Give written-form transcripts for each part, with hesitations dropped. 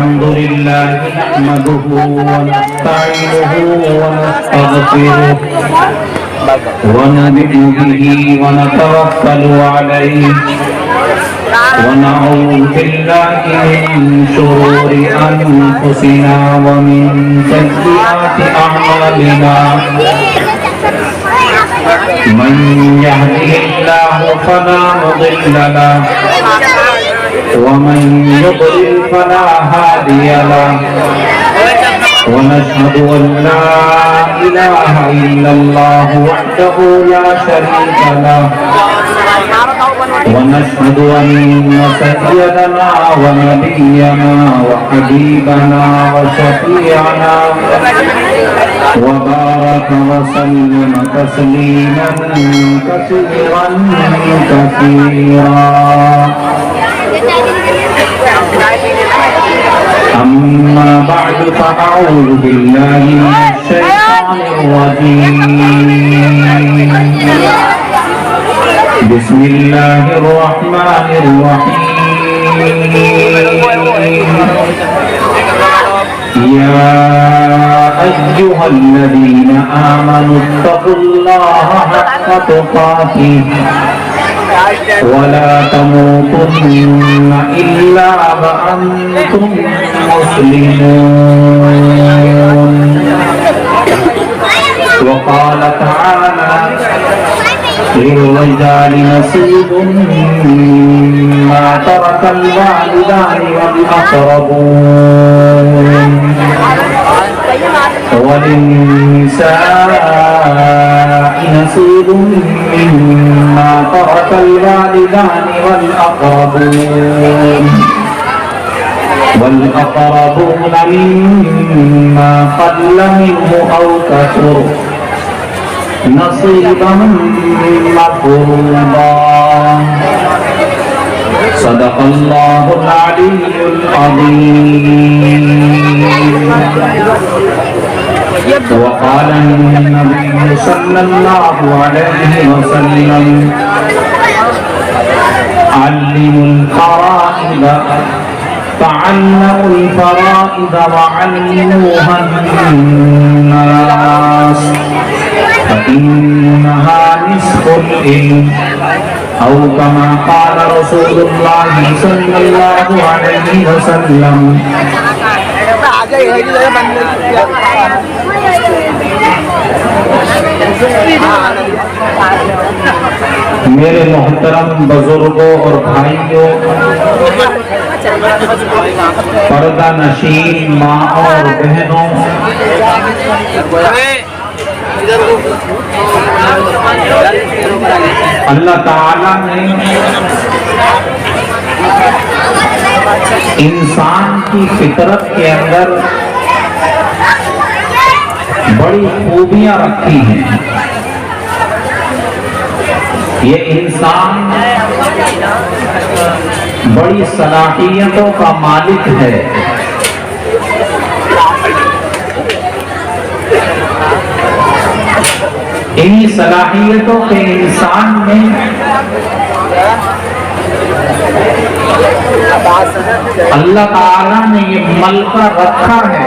الحمد لله نحمده ونستعينه ونستغفره ونؤمن به ونتوكل عليه ونعوذ بالله من شرور أنفسنا ومن سيئات أعمالنا من يهده الله فلا مضل له ومن يضلل فلا هادي له ونشهد أن لا إله إلا الله وحده لا شريك له ونشهد أن سيدنا ونبينا وحبيبنا وشفيعنا وبارك وسلم تسليما كثيرا كثيرا أما بعد فأعوذ بالله من الشيطان الرجيم بسم الله الرحمن الرحيم يا أيها الذين آمنوا اتقوا الله حق تقاته ولا تموتن إلا وأنتم مسلمون وقال تعالى للرجال نصيب مما ترك الوالدان والأقربون وللنساء نصيب مما ترك الوالدان والأقربون مما قل منه أو كثر نصيبا مفروضا صدق الله العلي العظيم وقال النبي صلى الله عليه وسلم علموا الفرائض تعلموا الفرائض وعلموها الناس فإنها نصف العلم أو كما قال رسول الله صلى الله عليه وسلم میرے محترم بزرگوں اور بھائیوں، پردہ نشین ماں اور بہنوں، اللہ تعالیٰ نے انسان کی فطرت کے اندر بڑی خوبیاں رکھی ہیں۔ یہ انسان بڑی صلاحیتوں کا مالک ہے۔ انہی صلاحیتوں کے انسان میں اللہ تعالیٰ نے یہ ملکہ رکھا ہے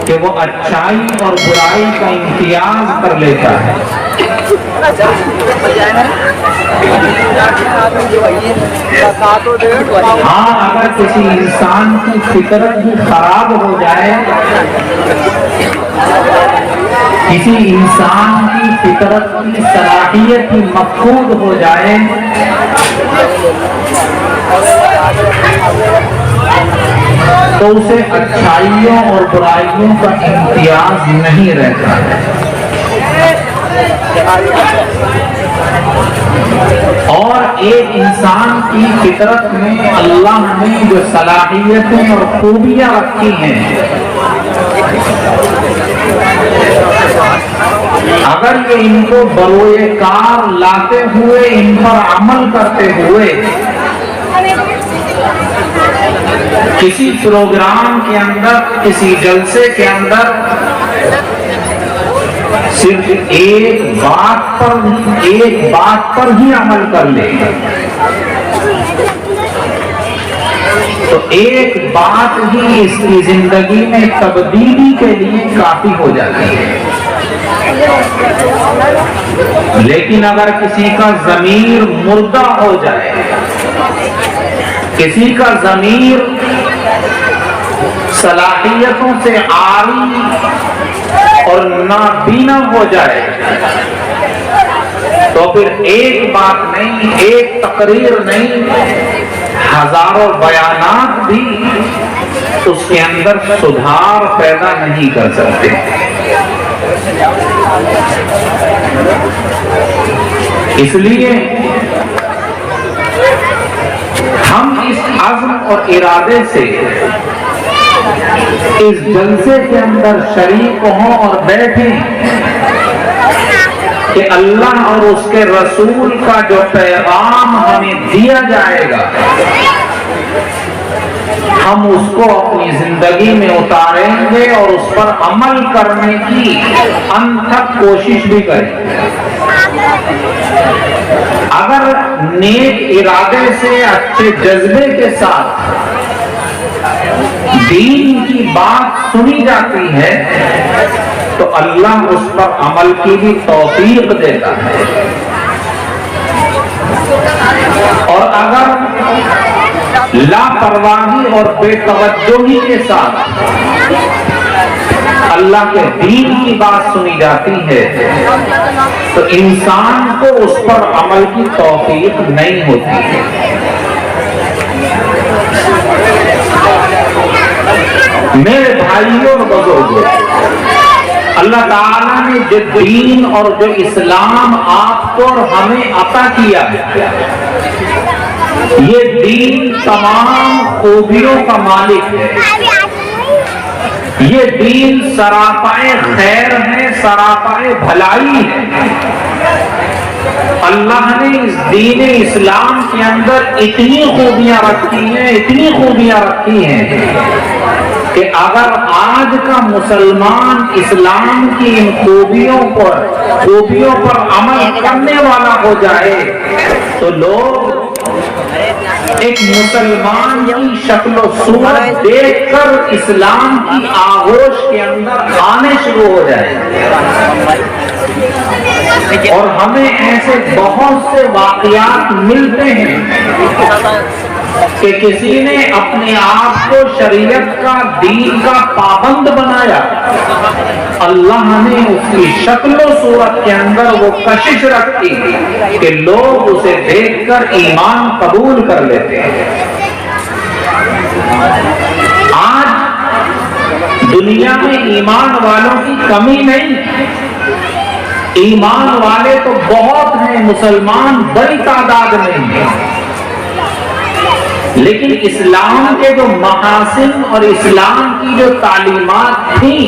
کہ وہ اچھائی اور برائی کا امتیاز کر لیتا ہے۔ ہاں، اگر کسی انسان کی فطرت بھی خراب ہو جائے، کسی انسان کی فطرت کی صلاحیت ہی مفقود ہو جائے تو اسے اچھائیوں اور برائیوں کا امتیاز نہیں رہتا ہے۔ اور ایک انسان کی فطرت میں اللہ نے جو صلاحیتیں اور خوبیاں رکھی ہیں، اگر یہ ان کو بروئے کار لاتے ہوئے، ان پر عمل کرتے ہوئے کسی پروگرام کے اندر، کسی جلسے کے اندر صرف ایک بات پر ہی عمل کر لے، تو ایک بات ہی اس کی زندگی میں تبدیلی کے لیے کافی ہو جاتی ہے۔ لیکن اگر کسی کا ضمیر مردہ ہو جائے، کسی کا ضمیر صلاحیتوں سے عاری اور نابینا ہو جائے، تو پھر ایک بات نہیں، ایک تقریر نہیں، ہزاروں بیانات بھی اس کے اندر سدھار پیدا نہیں کر سکتے۔ اس لیے ہم اس عزم اور ارادے سے اس جلسے کے اندر شریک ہوں اور بیٹھیں کہ اللہ اور اس کے رسول کا جو پیغام ہمیں دیا جائے گا ہم اس کو اپنی زندگی میں اتاریں گے اور اس پر عمل کرنے کی انتھک کوشش بھی کریں گے۔ اگر نیک ارادے سے، اچھے جذبے کے ساتھ دین کی بات سنی جاتی ہے تو اللہ اس پر عمل کی بھی توفیق دیتا ہے، اور اگر لاپرواہی اور بے توجہی کے ساتھ اللہ کے دین کی بات سنی جاتی ہے تو انسان کو اس پر عمل کی توفیق نہیں ہوتی ہے۔ میرے بھائیوں اور بزرگوں، اللہ تعالیٰ نے جو دین اور جو اسلام آپ کو اور ہمیں عطا کیا ہے، یہ دین تمام خوبیوں کا مالک ہے، یہ دین سراپائے خیر ہے، سراپائے بھلائی ہے۔ اللہ نے اس دین اسلام کے اندر اتنی خوبیاں رکھی ہیں، اتنی خوبیاں رکھی ہیں کہ اگر آج کا مسلمان اسلام کی ان خوبیوں پر عمل کرنے والا ہو جائے تو لوگ ایک مسلمان کی شکل و صورت دیکھ کر اسلام کی آغوش کے اندر آنے شروع ہو جائے۔ اور ہمیں ایسے بہت سے واقعات ملتے ہیں کہ کسی نے اپنے آپ کو شریعت کا، دین کا پابند بنایا، اللہ نے اس کی شکل و صورت کے اندر وہ کشش رکھی کہ لوگ اسے دیکھ کر ایمان قبول کر لیتے ہیں۔ آج دنیا میں ایمان والوں کی کمی نہیں، ایمان والے تو بہت ہیں، مسلمان بڑی تعداد میں ہیں، لیکن اسلام کے جو محاسن اور اسلام کی جو تعلیمات تھیں،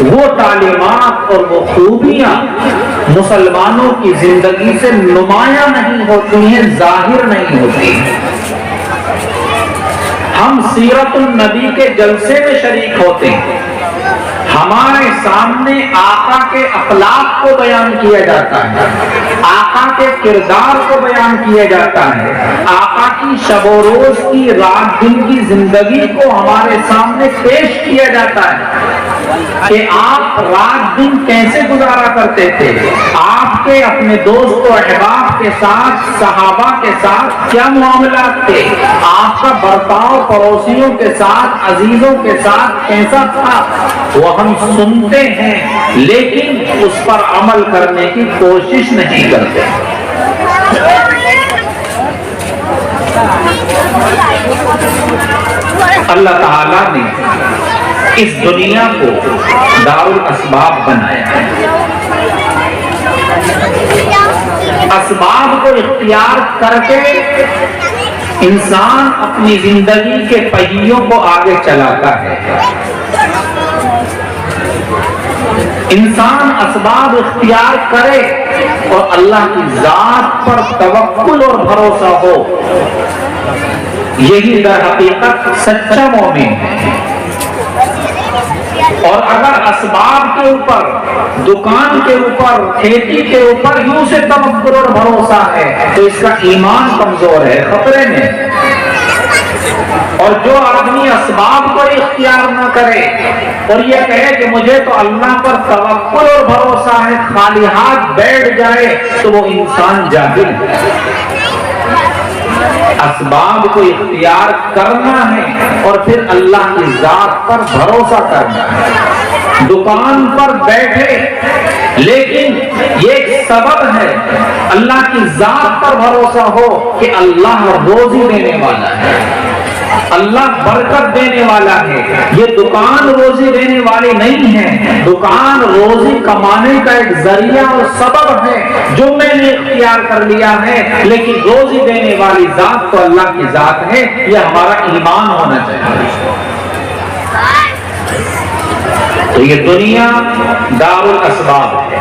وہ تعلیمات اور وہ خوبیاں مسلمانوں کی زندگی سے نمایاں نہیں ہوتی ہیں، ظاہر نہیں ہوتی ہیں۔ ہم سیرت النبی کے جلسے میں شریک ہوتے ہیں، ہمارے سامنے آقا کے اخلاق کو بیان کیا جاتا ہے، آقا کے کردار کو بیان کیا جاتا ہے، آقا کی شب و روز کی، رات دن کی زندگی کو ہمارے سامنے پیش کیا جاتا ہے کہ آپ رات دن کیسے گزارا کرتے تھے، آپ کے اپنے دوست و احباب کے ساتھ، صحابہ کے ساتھ کیا معاملات تھے، آپ کا برتاؤ پڑوسیوں کے ساتھ، عزیزوں کے ساتھ کیسا تھا، وہ ہم سنتے ہیں لیکن اس پر عمل کرنے کی کوشش نہیں کرتے۔ اللہ تعالیٰ نے اس دنیا کو دارالاسباب بنایا ہے، اسباب کو اختیار کر کے انسان اپنی زندگی کے پہیوں کو آگے چلاتا ہے۔ انسان اسباب اختیار کرے اور اللہ کی ذات پر توکل اور بھروسہ ہو، یہی در حقیقت سچا مومن ہے۔ اور اگر اسباب کے اوپر، دکان کے اوپر، کھیتی کے اوپر یوں سے توکل اور بھروسہ ہے تو اس کا ایمان کمزور ہے، خطرے میں۔ اور جو آدمی اسباب کو اختیار نہ کرے اور یہ کہے کہ مجھے تو اللہ پر توکل اور بھروسہ ہے، خالی ہاتھ بیٹھ جائے، تو وہ انسان جاہل ہے۔ اسباب کو اختیار کرنا ہے اور پھر اللہ کی ذات پر بھروسہ کرنا ہے۔ دکان پر بیٹھے لیکن یہ ایک سبب ہے، اللہ کی ذات پر بھروسہ ہو کہ اللہ روزی دینے والا ہے، اللہ برکت دینے والا ہے۔ یہ دکان روزی دینے والی نہیں ہے، دکان روزی کمانے کا ایک ذریعہ اور سبب ہے جو میں نے اختیار کر لیا ہے، لیکن روزی دینے والی ذات تو اللہ کی ذات ہے۔ یہ ہمارا ایمان ہونا چاہیے۔ تو یہ دنیا دار الاسباب ہے،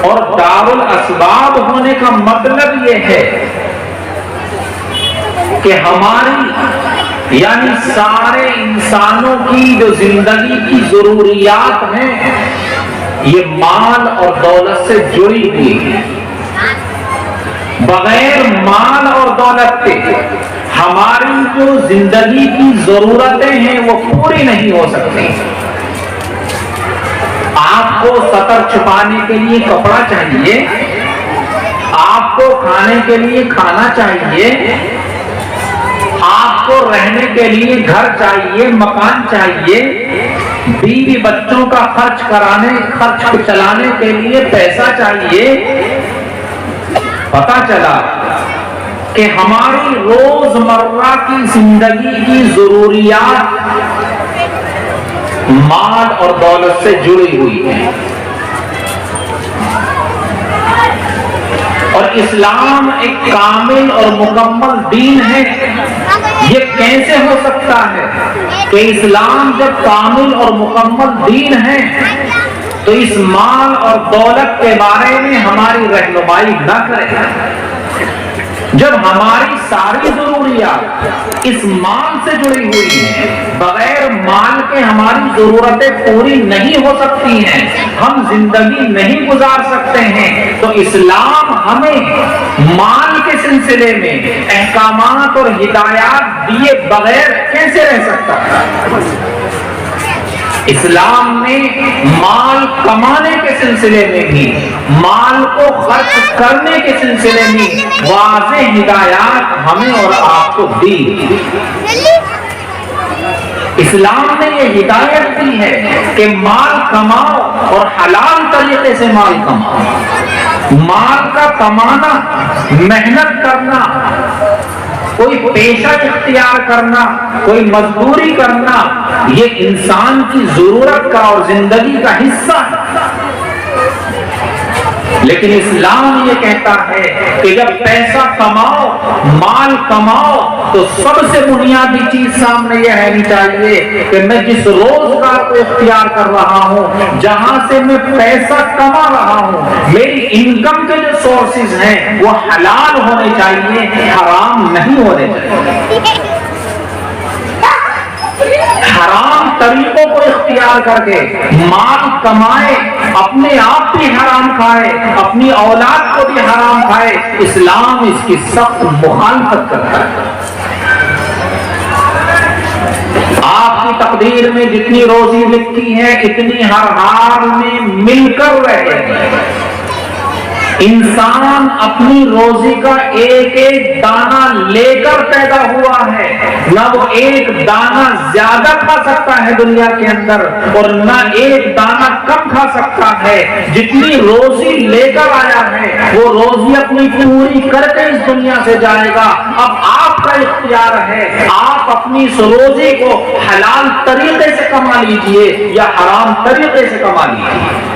اور دار الاسباب ہونے کا مطلب یہ ہے کہ ہماری یعنی سارے انسانوں کی جو زندگی کی ضروریات ہیں یہ مال اور دولت سے جڑی ہوئی ہے۔ بغیر مال اور دولت کے ہماری جو زندگی کی ضرورتیں ہیں وہ پوری نہیں ہو سکتی۔ آپ کو سطر چھپانے کے لیے کپڑا چاہیے، آپ کو کھانے کے لیے کھانا چاہیے، آپ کو رہنے کے لیے گھر چاہیے، مکان چاہیے، بیوی بچوں کا خرچ چلانے کے لیے پیسہ چاہیے۔ پتہ چلا کہ ہماری روزمرہ کی زندگی کی ضروریات مال اور دولت سے جڑی ہوئی ہیں، اور اسلام ایک کامل اور مکمل دین ہے۔ یہ کیسے ہو سکتا ہے کہ اسلام جب کامل اور مکمل دین ہے تو اس مال اور دولت کے بارے میں ہماری رہنمائی نہ کرے؟ جب ہماری ساری ضروریات اس مال سے جڑی ہوئی ہیں، بغیر مال کے ہماری ضرورتیں پوری نہیں ہو سکتی ہیں، ہم زندگی نہیں گزار سکتے ہیں، تو اسلام ہمیں مال کے سلسلے میں احکامات اور ہدایات دیے بغیر کیسے رہ سکتا ہے؟ اسلام نے مال کمانے کے سلسلے میں بھی، مال کو خرچ کرنے کے سلسلے میں واضح ہدایات ہمیں اور آپ کو دی۔ اسلام نے یہ ہدایت دی ہے کہ مال کماؤ اور حلال طریقے سے مال کماؤ۔ مال کا کمانا، محنت کرنا، کوئی پیشہ اختیار کرنا، کوئی مزدوری کرنا، یہ انسان کی ضرورت کا اور زندگی کا حصہ ہے۔ لیکن اسلام یہ کہتا ہے کہ جب پیسہ کماؤ، مال کماؤ، تو سب سے بنیادی چیز سامنے یہ رہنی چاہیے کہ میں جس روزگار کو اختیار کر رہا ہوں، جہاں سے میں پیسہ کما رہا ہوں، میری انکم کے جو سورسز ہیں وہ حلال ہونے چاہیے، حرام نہیں ہونے چاہیے۔ حرام طریقوں کو اختیار کر کے مال کمائے، اپنے آپ بھی حرام کھائے، اپنی اولاد کو بھی حرام کھائے، اسلام اس کی سخت مخالفت کرتا ہے۔ آپ کی تقدیر میں جتنی روزی لکھی ہے اتنی ہر حال میں مل کر رہے۔ انسان اپنی روزی کا ایک ایک دانہ لے کر پیدا ہوا ہے، نہ وہ ایک دانہ زیادہ کھا سکتا ہے دنیا کے اندر اور نہ ایک دانہ کم کھا سکتا ہے۔ جتنی روزی لے کر آیا ہے وہ روزی اپنی پوری کر کے اس دنیا سے جائے گا۔ اب آپ کا اختیار ہے، آپ اپنی اس روزی کو حلال طریقے سے کما لیجئے یا حرام طریقے سے کما لیجئے۔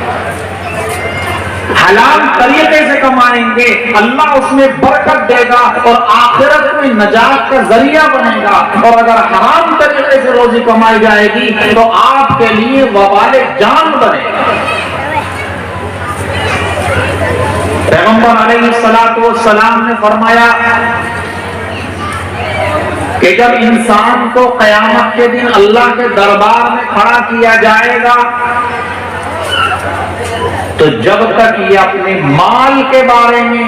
حلال طریقے سے کمائیں گے اللہ اس میں برکت دے گا اور آخرت میں نجات کا ذریعہ بنے گا، اور اگر حرام طریقے سے روزی کمائی جائے گی تو آپ کے لیے وبال جان بنے گا۔ پیغمبر علیہ السلام نے فرمایا کہ جب انسان کو قیامت کے دن اللہ کے دربار میں کھڑا کیا جائے گا تو جب تک یہ اپنے مال کے بارے میں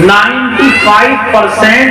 95%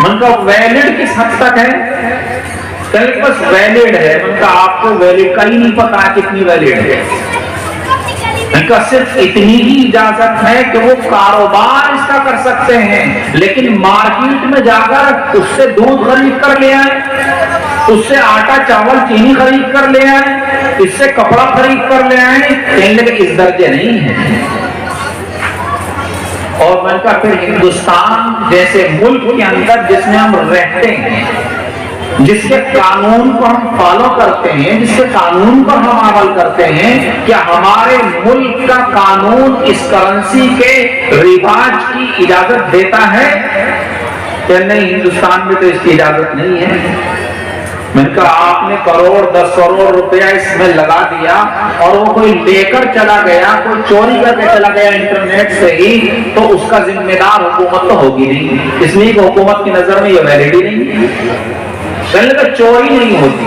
من کا ویلڈ کس حد تک ہے؟ کہ بس ویلڈ ہے. من کا آپ کو ویلڈ کا ہی نہیں پتا کتنی ویلڈ ہے. ان کا صرف اتنی ہی اجازت ہے کہ وہ کاروبار اس کا کر سکتے ہیں، لیکن مارکیٹ میں جا کر اس سے دودھ خرید کر لے آئیں، اس سے آٹا چاول چینی خرید کر لے آئیں، اس سے کپڑا خرید کر لے آئیں، کہنے کے اس درجے نہیں ہے. اور میں کا پھر ہندوستان جیسے ملک کے اندر جس میں ہم رہتے ہیں، جس کے قانون کو ہم فالو کرتے ہیں، جس کے قانون پر ہم عمل کرتے ہیں، کیا ہمارے ملک کا قانون اس کرنسی کے رواج کی اجازت دیتا ہے؟ کہ نہیں، ہندوستان میں تو اس کی اجازت نہیں ہے. میں نے کہا آپ نے کروڑ 10 کروڑ روپیہ اس میں لگا دیا اور وہ کوئی لے کر چلا گیا، کوئی چوری کر کے چلا گیا انٹرنیٹ سے ہی، تو اس کا ذمہ دار حکومت تو ہوگی نہیں، اس لیے کہ حکومت کی نظر میں یہ ویلڈ ہی نہیں ہے. پہلے تو چوری نہیں ہوتی،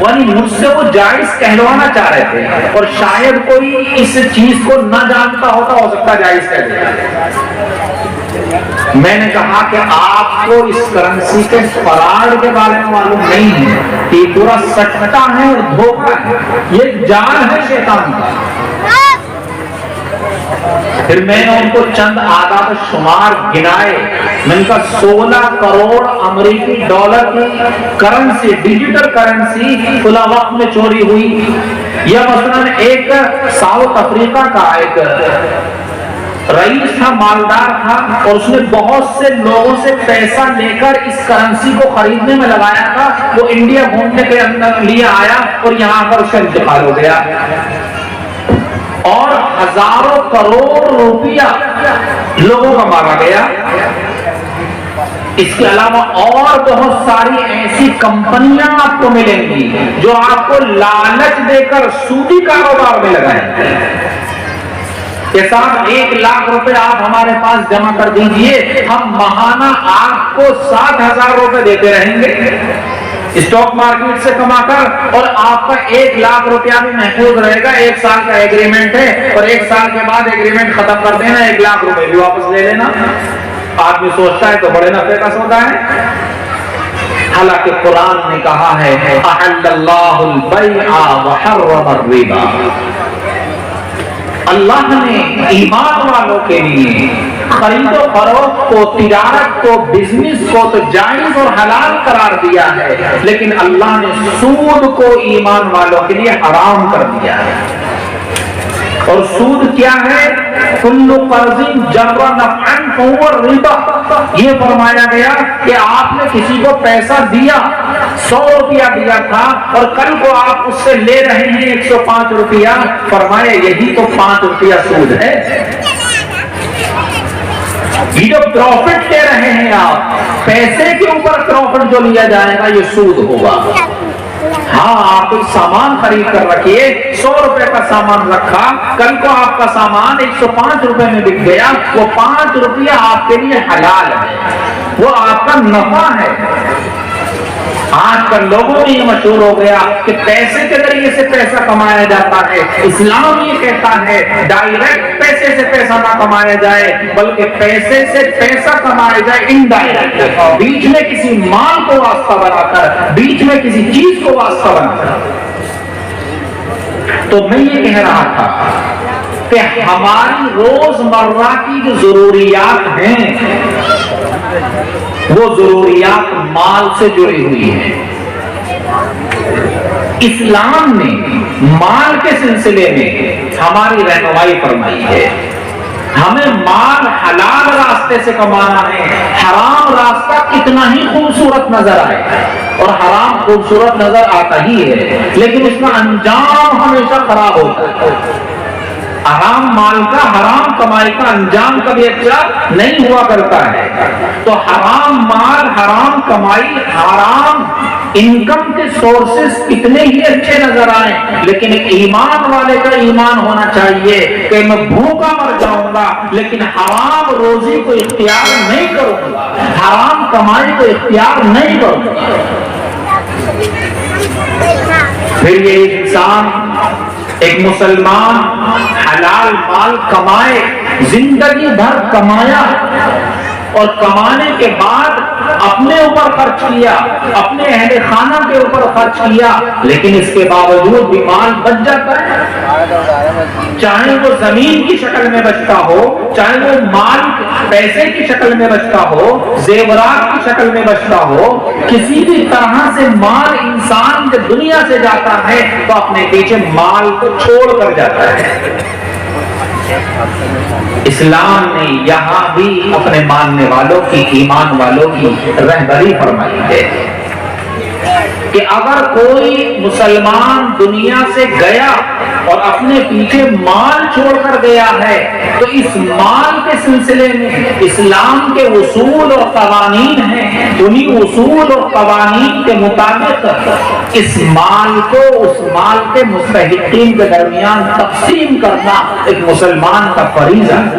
یعنی مجھ سے وہ جائز کہلوانا چاہ رہے تھے، اور شاید کوئی اس چیز کو نہ جانتا ہوتا، ہو سکتا جائز کہہ دیا. میں نے کہا کہ آپ کو اس کرنسی کے فراڈ کے بارے میں معلوم نہیں ہے کہ یہ پورا سٹا ہے اور دھوکہ ہے، یہ جال ہے شیطان کا. پھر میں نے ان کو چند اعداد و شمار گنائے. میں نے کہا 16 کروڑ امریکی ڈالر کی کرنسی، ڈیجیٹل کرنسی فلاں وقت میں چوری ہوئی. یا مثلاً ایک ساؤتھ افریقہ کا ایک رئیس تھا، مالدار تھا، اور اس نے بہت سے لوگوں سے پیسہ لے کر اس کرنسی کو خریدنے میں لگایا تھا. وہ انڈیا گھومنے کے اندر لیے آیا اور یہاں پر اس کا انتقال ہو گیا، اور ہزاروں کروڑ روپیہ لوگوں کا مارا گیا. اس کے علاوہ اور بہت ساری ایسی کمپنیاں آپ کو ملیں گی جو آپ کو لالچ دے کر سودی کاروبار میں لگائیں گے کہ صاحب 1 لاکھ روپے آپ ہمارے پاس جمع کر دیجئے، ہم ماہانہ آپ کو 60,000 روپے دیتے رہیں گے اسٹاک مارکیٹ سے کما کر، اور آپ کا 1 لاکھ روپیہ بھی محفوظ رہے گا. 1 سال کا ایگریمنٹ ہے، اور 1 سال کے بعد ایگریمنٹ ختم کر دینا، 1 لاکھ روپے بھی واپس لے لینا. آدمی سوچتا ہے تو بڑے نفع کا سودا ہے. حالانکہ قرآن نے کہا ہے احل اللہ البیع وحرم الربا. اللہ نے ایمان والوں کے لیے خرید و فروخت کو، تجارت کو، بزنس کو تو جائز اور حلال قرار دیا ہے، لیکن اللہ نے سود کو ایمان والوں کے لیے حرام کر دیا ہے. اور سود کیا ہے؟ کل قرض جر نفعا فهو الربا. یہ فرمایا گیا کہ آپ نے کسی کو پیسہ دیا، 100 روپیہ دیا تھا، اور کل کو آپ اس سے لے رہے ہیں 105 روپیہ، فرمایا یہی تو 5 روپیہ سود ہے. یہ جو پروفٹ لے رہے ہیں آپ، پیسے کے اوپر پروفٹ جو لیا جائے گا یہ سود ہوگا. ہاں آپ کچھ سامان خرید کر رکھیے، 100 روپے کا سامان رکھا، کل کو آپ کا سامان 105 روپے میں بک گیا، وہ 5 روپیہ آپ کے لیے حلال ہے، وہ آپ کا نفع ہے. آج کل لوگوں میں یہ مشہور ہو گیا کہ پیسے کے ذریعے سے پیسہ کمایا جاتا ہے. اسلام یہ کہتا ہے ڈائریکٹ پیسے سے پیسہ نہ کمایا جائے، بلکہ پیسے سے پیسہ کمایا جائے انڈائریکٹ، بیچ میں کسی مال کو واسطہ بنا کر، بیچ میں کسی چیز کو واسطہ بنا کر. تو میں یہ کہہ رہا تھا کہ ہماری روزمرہ کی جو ضروریات ہیں وہ ضروریات مال سے جڑی ہوئی ہیں. اسلام نے مال کے سلسلے میں ہماری رہنمائی فرمائی ہے. ہمیں مال حلال راستے سے کمانا ہے. حرام راستہ کتنا ہی خوبصورت نظر آئے، اور حرام خوبصورت نظر آتا ہی ہے، لیکن اس کا انجام ہمیشہ خراب ہوتا ہے. حرام مال کا، حرام کمائی کا انجام کبھی اچھا نہیں ہوا کرتا ہے. تو حرام مال، حرام کمائی، حرام انکم کے سورسز کتنے ہی اچھے نظر آئیں، لیکن ایک ایمان والے کا ایمان ہونا چاہیے کہ میں بھوکا مر جاؤں گا لیکن حرام روزی کو اختیار نہیں کروں گا، حرام کمائی کو اختیار نہیں کروں گا. پھر یہ انسان، ایک مسلمان حلال مال کمائے، زندگی بھر کمایا، اور کمانے کے بعد اپنے اوپر خرچ کیا، اپنے اہل خانہ کے اوپر خرچ کیا، لیکن اس کے باوجود بھی مال بچ جاتا ہے، چاہے وہ زمین کی شکل میں بچتا ہو، چاہے وہ مال پیسے کی شکل میں بچتا ہو، زیورات کی شکل میں بچتا ہو، کسی بھی طرح سے مال انسان جب دنیا سے جاتا ہے تو اپنے پیچھے مال کو چھوڑ کر جاتا ہے۔ اسلام نے یہاں بھی اپنے ماننے والوں کی، ایمان والوں کی رہبری فرمائی ہے کہ اگر کوئی مسلمان دنیا سے گیا اور اپنے پیچھے مال چھوڑ کر گیا ہے تو اس مال کے سلسلے میں اسلام کے اصول اور قوانین ہیں، انہیں اصول اور قوانین کے مطابق اس مال کو اس مال کے مستحقین کے درمیان تقسیم کرنا ایک مسلمان کا فریضہ ہے۔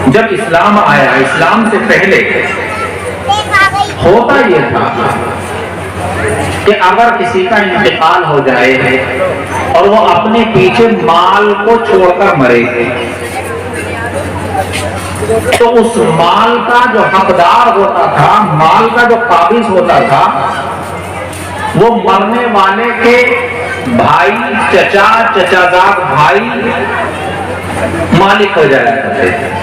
جب اسلام آیا، اسلام سے پہلے ہوتا یہ تھا کہ اگر کسی کا انتقال ہو جائے اور وہ اپنے پیچھے مال کو چھوڑ کر مرے تو اس مال کا جو حقدار ہوتا تھا، مال کا جو قابض ہوتا تھا، وہ مرنے والے کے بھائی، چچا، چچازاد بھائی مالک ہو جایا کرتے تھے۔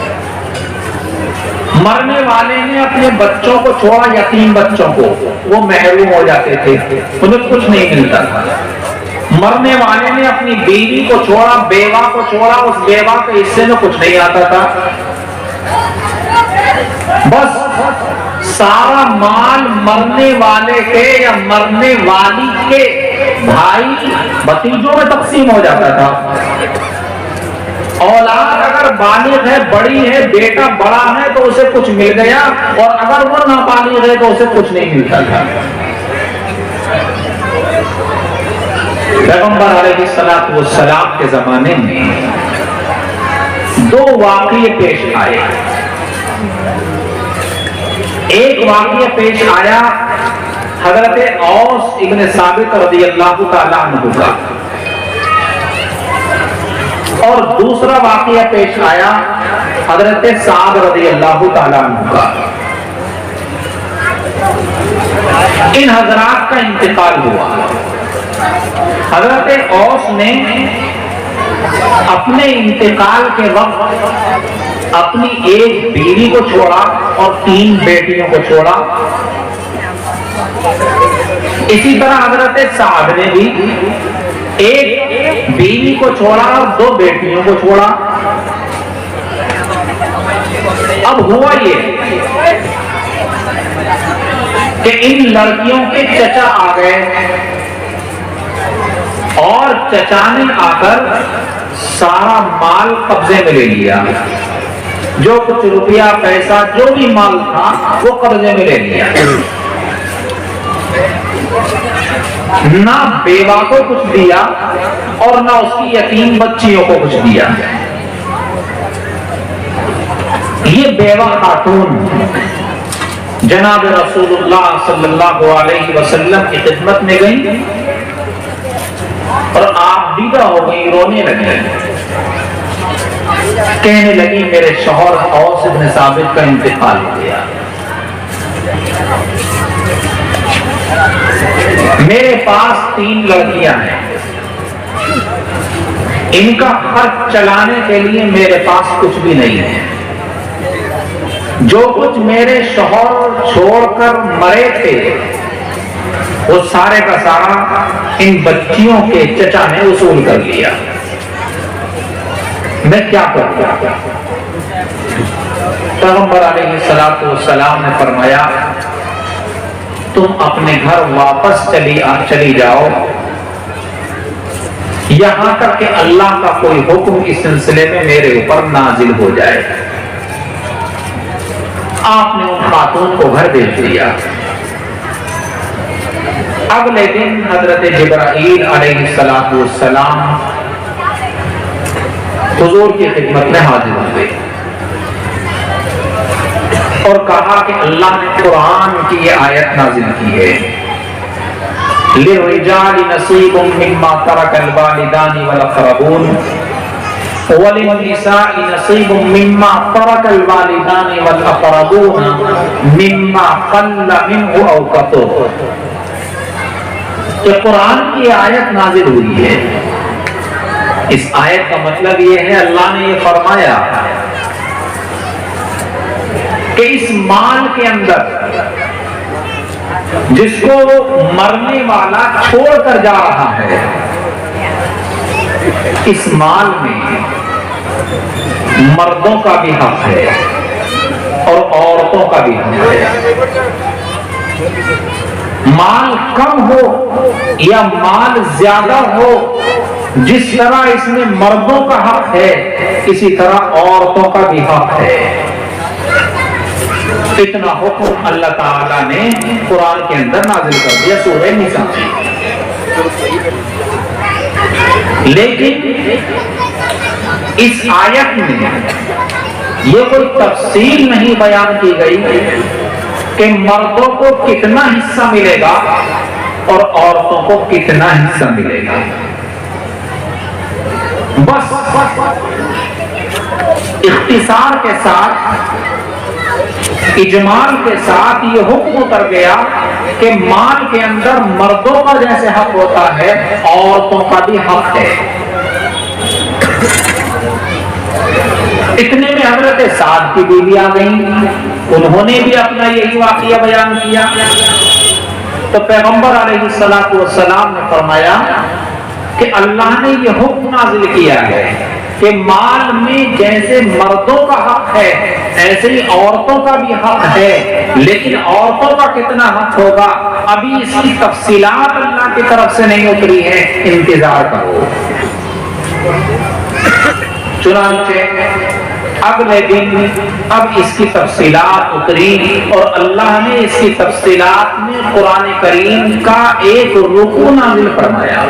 مرنے والے نے اپنے بچوں کو چھوڑا، یتیم بچوں کو، وہ محروم ہو جاتے تھے، انہیں کچھ نہیں ملتا تھا۔ مرنے والے نے اپنی بیوی کو چھوڑا، بیوہ کو چھوڑا، اس بیوہ کے حصے میں کچھ نہیں آتا تھا۔ بس سارا مال مرنے والے کے یا مرنے والی کے بھائی بھتیجوں میں تقسیم ہو جاتا تھا۔ اولاد اگر بالغ ہے، بڑی ہے، بیٹا بڑا ہے تو اسے کچھ مل گیا، اور اگر وہ نابالغ ہے تو اسے کچھ نہیں ملتا تھا۔ پیغمبر علیہ السلام کے زمانے میں دو واقعے پیش آئے۔ ایک واقعہ پیش آیا حضرت اوس ابن ثابت رضی اللہ تعالیٰ عنہ کا، اور دوسرا واقعہ پیش آیا حضرت سعد رضی اللہ تعالیٰ عنہ کا۔ ان حضرات کا انتقال ہوا۔ حضرت اوس نے اپنے انتقال کے وقت اپنی ایک بیوی کو چھوڑا اور 3 بیٹیوں کو چھوڑا۔ اسی طرح حضرت سعد نے بھی ایک بیوی کو چھوڑا اور 2 بیٹیوں کو چھوڑا۔ اب ہوا یہ کہ ان لڑکیوں کے چچا آ گئے اور چچا نے آ کر سارا مال قبضے میں لے لیا، جو کچھ روپیہ پیسہ جو بھی مال تھا وہ قبضے میں لے لیا، نہ بیوہ کو کچھ دیا اور نہ اس کی یتیم بچیوں کو کچھ دیا۔ یہ بیوہ خاتون جناب رسول اللہ صلی اللہ علیہ وسلم کی خدمت میں گئی اور آپ دیدہ ہو گئی، رونے لگی، کہنے لگی میرے شوہر اوس بن ثابت کا انتقال ہو گیا، میرے پاس 3 لڑکیاں ہیں، ان کا خرچ چلانے کے لیے میرے پاس کچھ بھی نہیں ہے، جو کچھ میرے شوہر چھوڑ کر مرے تھے وہ سارے کا سارا ان بچیوں کے چچا نے وصول کر لیا، میں کیا کروں؟ پیغمبر علیہ السلام نے فرمایا تم اپنے گھر واپس چلی جاؤ یہاں تک کہ اللہ کا کوئی حکم اس سلسلے میں میرے اوپر نازل ہو جائے۔ آپ نے ان خاتون کو گھر بھیج دیا۔ اگلے دن حضرت جبرائیل علیہ السلام حضور کی خدمت میں حاضر ہوئے اور کہا کہ اللہ نے قرآن کی یہ آیت نازل کی ہے، لِلرِّجَالِ نَصِيبٌ مِّمَّا تَرَكَ الْوَالِدَانِ وَالْأَقْرَبُونَ وَلِلنِّسَاءِ نَصِيبٌ مِّمَّا تَرَكَ الْوَالِدَانِ وَالْأَقْرَبُونَ مِمَّا قَلَّ مِنْهُ أَوْ كَثُرَ۔ کہ قرآن کی آیت نازل ہوئی ہے، اس آیت کا مطلب یہ ہے اللہ نے یہ فرمایا کہ اس مال کے اندر جس کو مرنے والا چھوڑ کر جا رہا ہے، اس مال میں مردوں کا بھی حق ہے اور عورتوں کا بھی حق ہے۔ مال کم ہو یا مال زیادہ ہو، جس طرح اس میں مردوں کا حق ہے اسی طرح عورتوں کا بھی حق ہے۔ اتنا حکم اللہ تعالیٰ نے قرآن کے اندر نازل کر دیا سورہ نساء میں۔ لیکن اس آیت میں یہ کوئی تفصیل نہیں بیان کی گئی کہ مردوں کو کتنا حصہ ملے گا اور عورتوں کو کتنا حصہ ملے گا۔ بس اختصار کے ساتھ، اجمال کے ساتھ یہ حکم اتر گیا کہ مال کے اندر مردوں کا جیسے حق ہوتا ہے عورتوں کا بھی حق ہے۔ اتنے میں حضرت سعد کی بیوی آ گئی، انہوں نے بھی اپنا یہی واقعہ بیان کیا۔ تو پیغمبر علیہ السلام نے فرمایا کہ اللہ نے یہ حکم نازل کیا ہے کہ مال میں جیسے مردوں کا حق ہے ایسے ہی عورتوں کا بھی حق ہے، لیکن عورتوں کا کتنا حق ہوگا ابھی اس کی تفصیلات اللہ کی طرف سے نہیں اتری ہے، انتظار کرو۔ چنانچہ اگلے دن اب اس کی تفصیلات اتری اور اللہ نے اس کی تفصیلات میں قرآن کریم کا ایک رکوع نازل فرمایا۔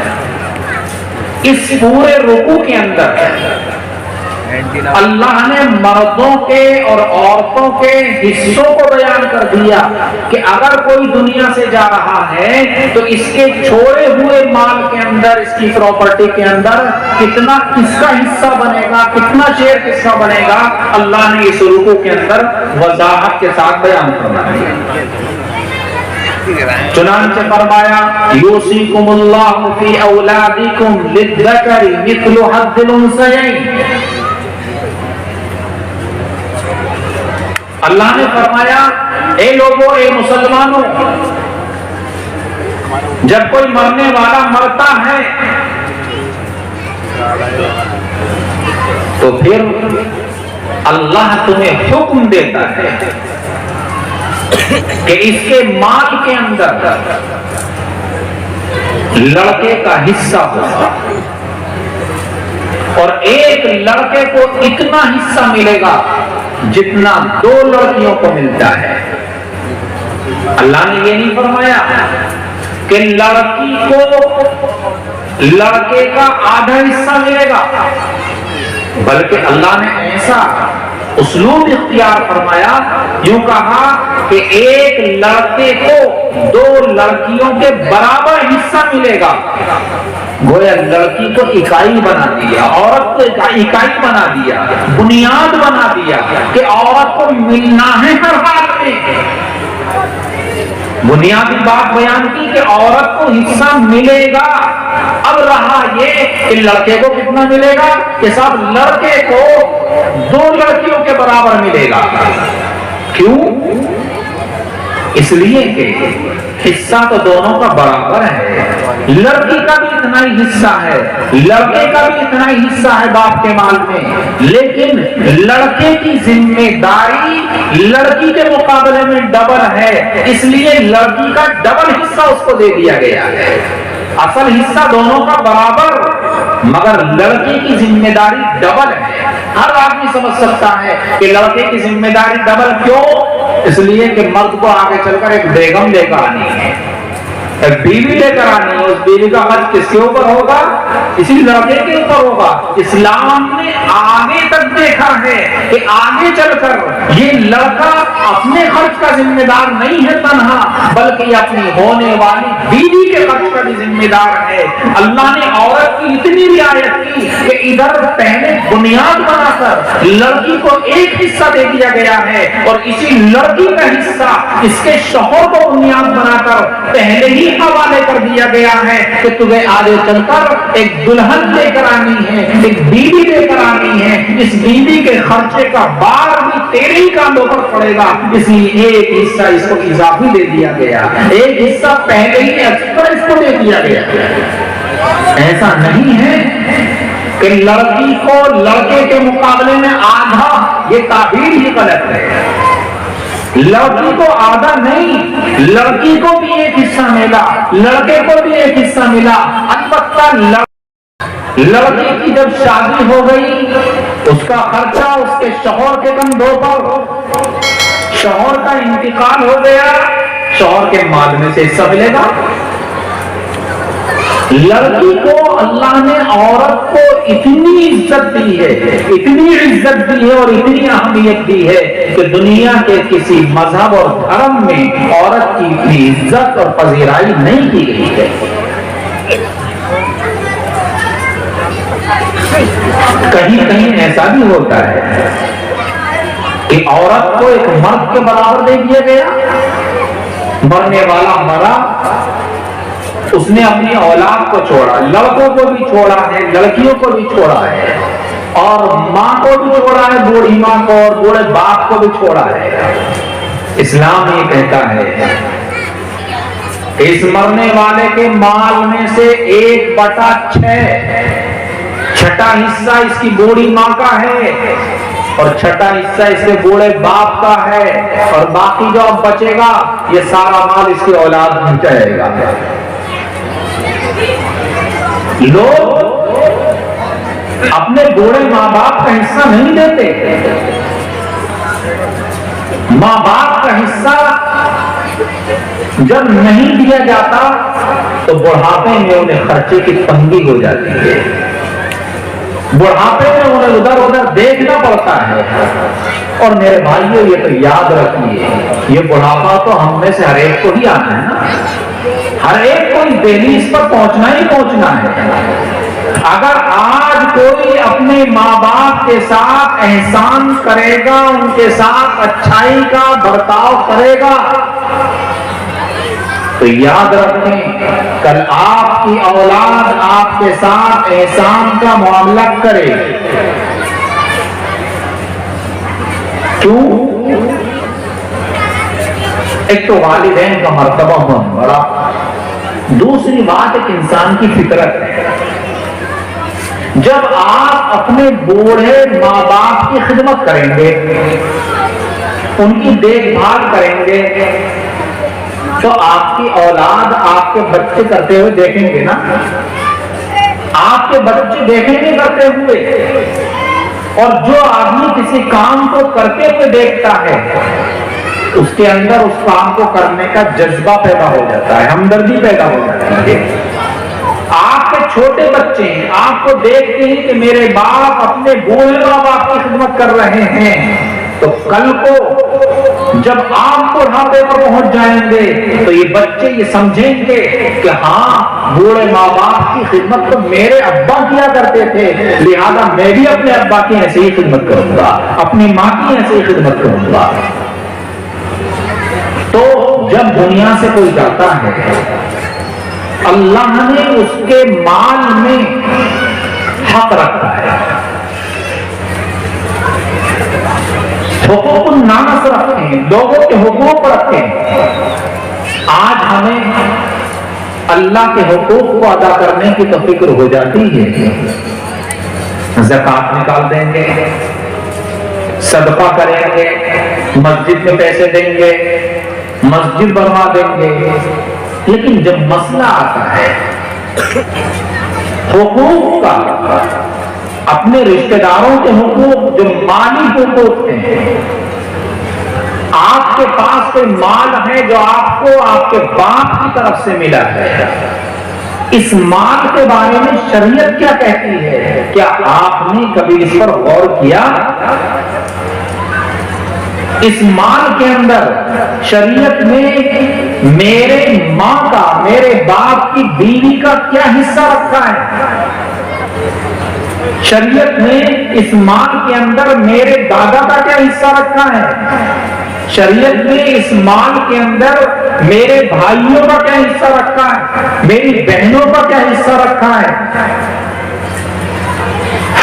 اس پورے رکوع کے اندر اللہ نے مردوں کے اور عورتوں کے حصوں کو بیان کر دیا کہ اگر کوئی دنیا سے جا رہا ہے تو اس کے چھوڑے ہوئے مال کے اندر، اس کی پراپرٹی کے اندر کتنا کس کا حصہ بنے گا، کتنا شیئر کس کا بنے گا، اللہ نے اس رکوع کے اندر وضاحت کے ساتھ بیان فرمایا۔ چنانچہ فرمایا یوصیکم اللہ فی اولادکم للذکر مثل حظ الانثیین۔ اللہ نے فرمایا اے لوگوں، اے مسلمانوں، جب کوئی مرنے والا مرتا ہے تو پھر اللہ تمہیں حکم دیتا ہے کہ اس کے مال کے اندر لڑکے کا حصہ ہوگا اور ایک لڑکے کو اتنا حصہ ملے گا جتنا دو لڑکیوں کو ملتا ہے۔ اللہ نے یہ نہیں فرمایا کہ لڑکی کو لڑکے کا آدھا حصہ ملے گا، بلکہ اللہ نے ایسا اسلوب اختیار فرمایا، یوں کہا کہ ایک لڑکے کو دو لڑکیوں کے برابر حصہ ملے گا۔ گویا لڑکی کو اکائی بنا دیا، عورت کو اکائی بنا دیا، بنیاد بنا دیا کہ عورت کو ملنا ہے ہر حال میں۔ بنیادی بات بیان کی کہ عورت کو حصہ ملے گا۔ اب رہا یہ کہ لڑکے کو کتنا ملے گا، کہ صاحب لڑکے کو دو لڑکیوں کے برابر ملے گا۔ کیوں؟ اس لیے کہ حصہ تو دونوں کا برابر ہے، لڑکی کا بھی اتنا ہی حصہ ہے، لڑکے کا بھی اتنا ہی حصہ ہے باپ کے مال میں، لیکن لڑکے کی ذمہ داری لڑکی کے مقابلے میں ڈبل ہے، اس لیے لڑکی کا ڈبل حصہ اس کو دے دیا گیا ہے۔ اصل حصہ دونوں کا برابر، مگر لڑکی کی ذمہ داری ڈبل ہے۔ ہر آدمی سمجھ سکتا ہے کہ لڑکے کی ذمہ داری ڈبل کیوں؟ اس لیے کہ مرد کو آگے چل کر ایک بیگم لے کر آنی ہے، ایک بیوی لے کر آنی ہے، اس بیوی کا خرچ کس کے اوپر ہوگا؟ اسی لڑکے کے اوپر ہوگا۔ اسلام نے آگے تک دیکھا ہے کہ آگے چل کر یہ لڑکا اپنے خرچ کا ذمہ دار نہیں ہے تنہا، بلکہ یہ اپنی ہونے والی بیوی کے خرچ کا بھی ذمہ دار ہے۔ اللہ نے عورت کی اتنی رعایت کی کہ ادھر پہلے بنیاد بنا کر لڑکی کو ایک حصہ دے دیا گیا ہے، اور اسی لڑکی کا حصہ اس کے شوہر کو بنیاد بنا کر پہلے ہی حوالے کر دیا گیا ہے کہ تمہیں آگے چل کر ایک دلہن لے کر آنی ہے، ایک بیوی لے کر آنی ہے، اس بیوی کے خرچے کا بار بھی تیرے ہی کاندھوں پر پڑے گا، اس لیے ایک حصہ اس کو اضافی دے دیا گیا، ایک حصہ پہلے ہی ایکسپریس کو دے دیا گیا۔ ایسا نہیں ہے کہ لڑکی کو لڑکے کے مقابلے میں آدھا، یہ تعبیر ہی غلط ہے۔ لڑکی کو آدھا نہیں، لڑکی کو بھی ایک حصہ ملا، لڑکے کو بھی ایک حصہ ملا۔ البتہ لڑکی کی جب شادی ہو گئی، اس کا خرچہ اس کے شوہر کے کندھوں پر، شوہر کا انتقال ہو گیا، شوہر کے مال میں سے حصہ ملے گا۔ لڑکی کو اللہ نے عورت کو اتنی عزت دی ہے، اتنی عزت دی ہے اور اتنی اہمیت دی ہے کہ دنیا کے کسی مذہب اور دھرم میں عورت کی اتنی عزت اور پذیرائی نہیں کی گئی ہے۔ کہیں کہیں ایسا بھی ہوتا ہے کہ عورت کو ایک مرد کے برابر دے دیا گیا، مرنے والا مرا، اس نے اپنی اولاد کو چھوڑا، لڑکوں کو بھی چھوڑا ہے، لڑکیوں کو بھی چھوڑا ہے، اور ماں کو بھی چھوڑا ہے، بوڑھی ماں کو، اور بوڑھے باپ کو بھی چھوڑا ہے۔ اسلام یہ کہتا ہے اس مرنے والے کے مال میں سے 1/6 چھٹا حصہ اس کی بوڑھی ماں کا ہے، اور چھٹا حصہ اس کے بوڑھے باپ کا ہے، اور باقی جو اب بچے گا یہ سارا مال اس کی اولاد میں جائے گا۔ لوگ اپنے بوڑھے ماں باپ کا حصہ نہیں دیتے۔ ماں باپ کا حصہ جب نہیں دیا جاتا تو بڑھاپے میں انہیں خرچے کی تنگی ہو جاتی ہے، بڑھاپے میں انہیں ادھر ادھر دیکھنا پڑتا ہے۔ اور میرے بھائیوں یہ تو یاد رکھیے، یہ بڑھاپا تو ہم میں سے ہر ایک کو ہی آنا ہے نا، ہر ایک کو اس دہلیز پر پہنچنا ہی پہنچنا ہے۔ اگر آج کوئی اپنے ماں باپ کے ساتھ احسان کرے گا، ان کے ساتھ اچھائی کا برتاؤ کرے گا، تو یاد رکھیں کل آپ کی اولاد آپ کے ساتھ احسان کا معاملہ کرے۔ کیوں؟ ایک تو والدین کا مرتبہ بہت بڑا، دوسری بات ایک انسان کی فطرت ہے۔ جب آپ اپنے بوڑھے ماں باپ کی خدمت کریں گے، ان کی دیکھ بھال کریں گے، تو آپ کی اولاد آپ کے بچے کرتے ہوئے دیکھیں گے نا، آپ کے بچے دیکھیں گے کرتے ہوئے۔ اور جو آدمی کسی کام کو کرتے ہوئے دیکھتا ہے اس کے اندر اس کام کو کرنے کا جذبہ پیدا ہو جاتا ہے، ہمدردی پیدا ہو جاتی ہے۔ آپ کے چھوٹے بچے آپ کو دیکھتے ہیں کہ میرے باپ اپنے بوڑھے ماں باپ کی خدمت کر رہے ہیں، تو کل کو جب آپ بڑھاپے پر پہنچ جائیں گے تو یہ بچے یہ سمجھیں گے کہ ہاں بوڑھے ماں باپ کی خدمت تو میرے ابا کیا کرتے تھے، لہذا میں بھی اپنے ابا کی ایسے ہی خدمت کروں گا، اپنی ماں کی ایسے ہی خدمت کروں گا۔ تو جب دنیا سے کوئی جاتا ہے، اللہ نے اس کے مال میں حق رکھا ہے، حقوق الناس رکھے ہیں، لوگوں کے حقوق رکھے ہیں۔ آج ہمیں اللہ کے حقوق کو ادا کرنے کی تو فکر ہو جاتی ہے، زکوٰۃ نکال دیں گے، صدقہ کریں گے، مسجد میں پیسے دیں گے، مسجد بنوا دیں گے، لیکن جب مسئلہ آتا ہے حقوق کا، اپنے رشتہ داروں کے حقوق جو مالی حقوق ہیں، آپ کے پاس کوئی مال ہے جو آپ کو آپ کے باپ کی طرف سے ملا ہے، اس مال کے بارے میں شریعت کیا کہتی ہے؟ کیا آپ نے کبھی اس پر غور کیا؟ اس مال کے اندر شریعت میں میرے ماں کا، میرے باپ کی بیوی کا کیا حصہ رکھا ہے؟ شریعت نے اس مال کے اندر میرے دادا کا کیا حصہ رکھا ہے؟ شریعت نے اس مال کے اندر میرے بھائیوں کا کیا حصہ رکھا ہے؟ میری بہنوں کا کیا حصہ رکھا ہے؟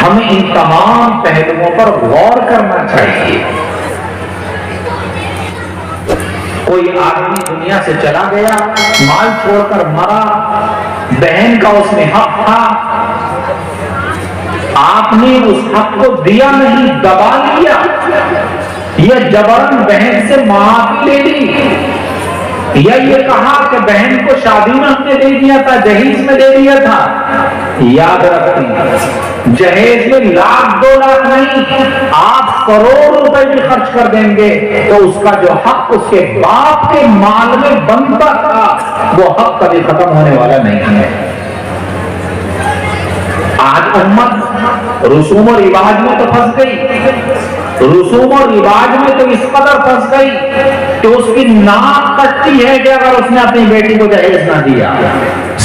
ہمیں ان تمام پہلوؤں پر غور کرنا چاہیے۔ کوئی آدمی دنیا سے چلا گیا، مال چھوڑ کر مرا، بہن کا اس میں حق تھا، آپ نے اس حق کو دیا نہیں، دبا لیا، یا جبرن بہن سے معافی لے لی، یا یہ کہا کہ بہن کو شادی میں ہم نے دے دیا تھا، جہیز میں دے دیا تھا۔ یاد رکھیں، جہیز میں 1,00,000 2,00,000 نہیں، آپ کروڑ روپے بھی خرچ کر دیں گے تو اس کا جو حق اس کے باپ کے مال میں بنتا تھا وہ حق کبھی ختم ہونے والا نہیں ہے۔ آج امت رسوم و رواج میں تو پھنس گئی، رسوم و رواج میں تو اس قدر پھنس گئی کہ اس کی ناک کٹتی ہے کہ اگر اس نے اپنی بیٹی کو جہیز نہ دیا،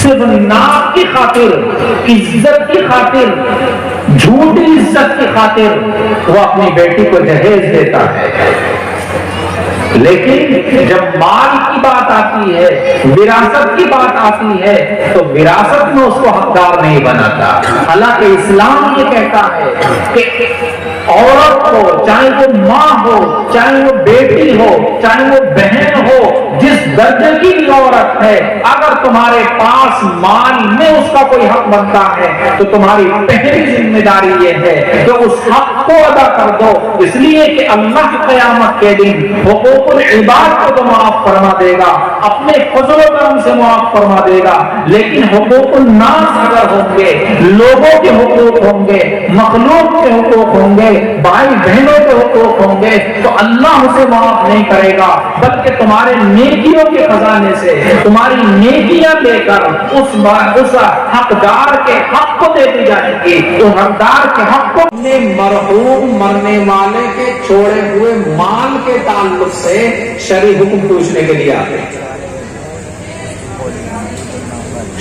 صرف ناک کی خاطر، عزت کی خاطر، جھوٹی عزت کی خاطر وہ اپنی بیٹی کو جہیز دیتا ہے۔ لیکن جب مال کی بات آتی ہے، وراثت کی بات آتی ہے تو وراثت میں اس کو حقدار نہیں بناتا۔ حالانکہ اسلام یہ کہتا ہے کہ عورت کو، چاہے وہ ماں ہو، چاہے وہ بیٹی ہو، چاہے وہ بہن ہو، جس درجے کی بھی عورت ہے، اگر تمہارے پاس مال میں اس کا کوئی حق بنتا ہے تو تمہاری پہلی ذمہ داری یہ ہے کہ اس حق کو ادا کر دو، اس لیے کہ اللہ قیامت کے دن حقوق العباد کو تو معاف فرما دے گا، اپنے فضل و کرم سے معاف فرما دے گا، لیکن حقوق الناس اگر ہوں گے، لوگوں کے حقوق ہوں گے، مخلوق کے حقوق ہوں گے، بھائی بہنوں کے حقوق ہوں گے تو اللہ اسے معاف نہیں کرے گا، بلکہ تمہارے نیکیوں کے خزانے سے تمہاری نیکیاں لے کر اس حقدار کے حق کو دے دی جائے گی۔ تو حقدار کے حق کو مرحوم مرنے والے کے چھوڑے ہوئے مال کے تعلق سے شرعی حکم پوچھنے کے لیے آتے ہیں۔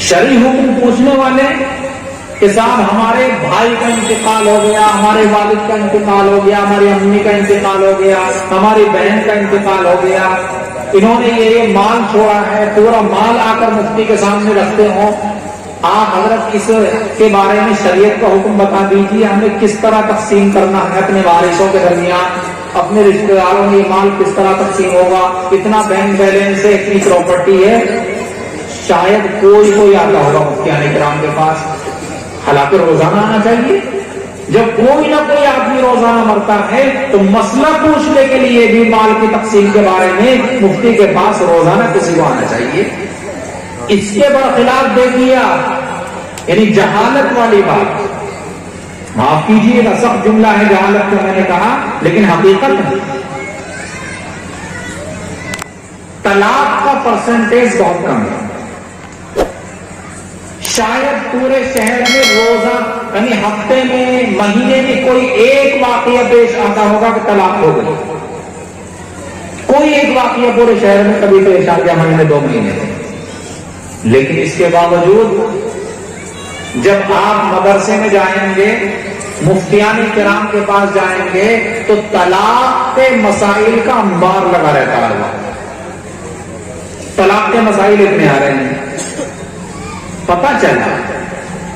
شرعی حکم پوچھنے والے کہ صاحب ہمارے بھائی کا انتقال ہو گیا، ہمارے والد کا انتقال ہو گیا، ہماری امی کا انتقال ہو گیا، ہماری بہن کا انتقال ہو گیا، انہوں نے یہ مال چھوڑا ہے، پورا مال آ کر مفتی کے سامنے رکھتے ہوں، آپ حضرت اس کے بارے میں شریعت کا حکم بتا دیجیے، ہمیں کس طرح تقسیم کرنا ہے اپنے وارثوں کے درمیان، اپنے رشتہ داروں میں یہ مال کس طرح تقسیم ہوگا، کتنا بینک بیلنس ہے، اتنی پراپرٹی ہے۔ شاید کوئی آتا ہوگا مفتیان کرام کے پاس، حالانکہ روزانہ آنا چاہیے۔ جب کوئی نہ کوئی آدمی روزانہ مرتا ہے تو مسئلہ پوچھنے کے لیے بھی مال کی تقسیم کے بارے میں مفتی کے پاس روزانہ کسی کو آنا چاہیے۔ اس کے برخلاف دیکھیے یعنی جہالت والی بات، معاف کیجیے گا سخت جملہ ہے جہالت کا میں نے کہا، لیکن حقیقت ہے طلاق کا پرسنٹیج بہت کم ہے۔ شاید پورے شہر میں روزہ یعنی ہفتے میں، مہینے میں کوئی ایک واقعہ پیش آتا ہوگا کہ طلاق ہو گئی، کوئی ایک واقعہ پورے شہر میں کبھی پیش آ گیا مہینے 2 مہینے میں۔ لیکن اس کے باوجود جب آپ مدرسے میں جائیں گے، مفتیان کرام کے پاس جائیں گے تو طلاق کے مسائل کا انبار لگا رہتا ہے، طلاق کے مسائل اتنے آ رہے ہیں۔ پتہ چلا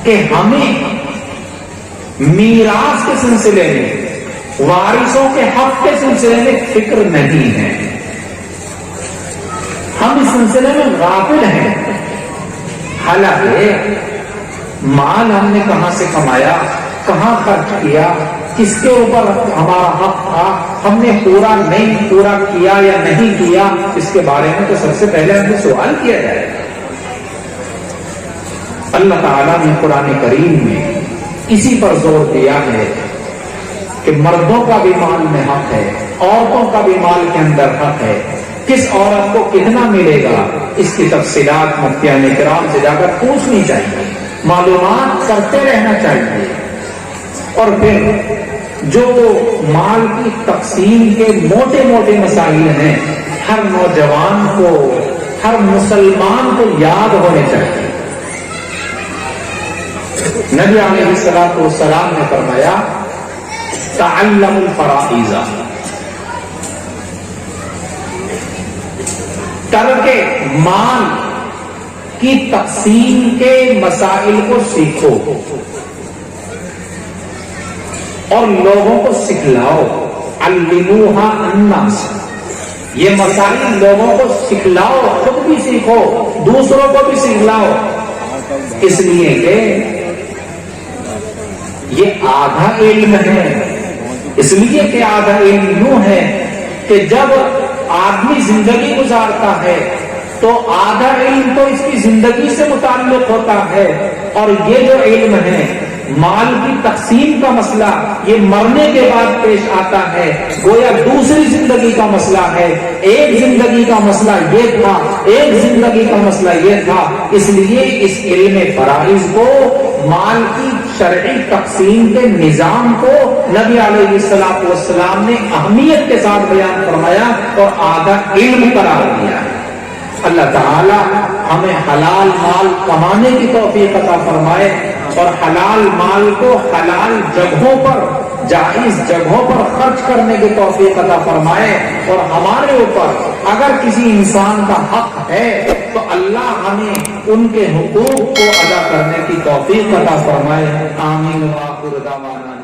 کہ ہمیں میراث کے سلسلے میں، وارثوں کے حق کے سلسلے میں فکر نہیں ہے، ہم اس سلسلے میں غافل ہیں۔ حالانکہ مال ہم نے کہاں سے کمایا، کہاں خرچ کیا، کس کے اوپر ہمارا حق تھا، ہم نے پورا نہیں پورا کیا یا نہیں کیا، اس کے بارے میں تو سب سے پہلے ہمیں سوال کیا جائے۔ اللہ تعالیٰ نے قرآن کریم میں اسی پر زور دیا ہے کہ مردوں کا بھی مال میں حق ہے، عورتوں کا بھی مال کے اندر حق ہے۔ کس عورت کو کتنا ملے گا، اس کی تفصیلات مفتیان کرام سے جا کر پوچھنی چاہیے، معلومات کرتے رہنا چاہیے۔ اور پھر جو مال کی تقسیم کے موٹے موٹے مسائل ہیں، ہر نوجوان کو، ہر مسلمان کو یاد ہونے چاہیے۔ نبی علیہ الصلوۃ والسلام نے فرمایا تعلم الفرائض، ترک مال کی تقسیم کے مسائل کو سیکھو اور لوگوں کو سکھلاؤ۔ علموہا الناس، یہ مسائل لوگوں کو سکھلاؤ، خود بھی سیکھو، دوسروں کو بھی سکھلاؤ، اس لیے کہ یہ آدھا علم ہے۔ اس لیے کہ آدھا علم یوں ہے کہ جب آدمی زندگی گزارتا ہے تو آدھا علم تو اس کی زندگی سے متعلق ہوتا ہے، اور یہ جو علم ہے مال کی تقسیم کا مسئلہ یہ مرنے کے بعد پیش آتا ہے، گویا دوسری زندگی کا مسئلہ ہے۔ ایک زندگی کا مسئلہ یہ تھا، ایک زندگی کا مسئلہ یہ تھا، اس لیے اس علم فرائض کو، مال کی شرعی تقسیم کے نظام کو نبی علیہ الصلوۃ والسلام نے اہمیت کے ساتھ بیان فرمایا اور آدھا علم قرار دیا۔ اللہ تعالی ہمیں حلال مال کمانے کی توفیق عطا فرمائے اور حلال مال کو حلال جگہوں پر، جائز جگہوں پر خرچ کرنے کی توفیق عطا فرمائے، اور ہمارے اوپر اگر کسی انسان کا حق ہے تو اللہ ہمیں ان کے حقوق کو ادا کرنے کی توفیق عطا فرمائے۔ آمین و آخر دعوانا۔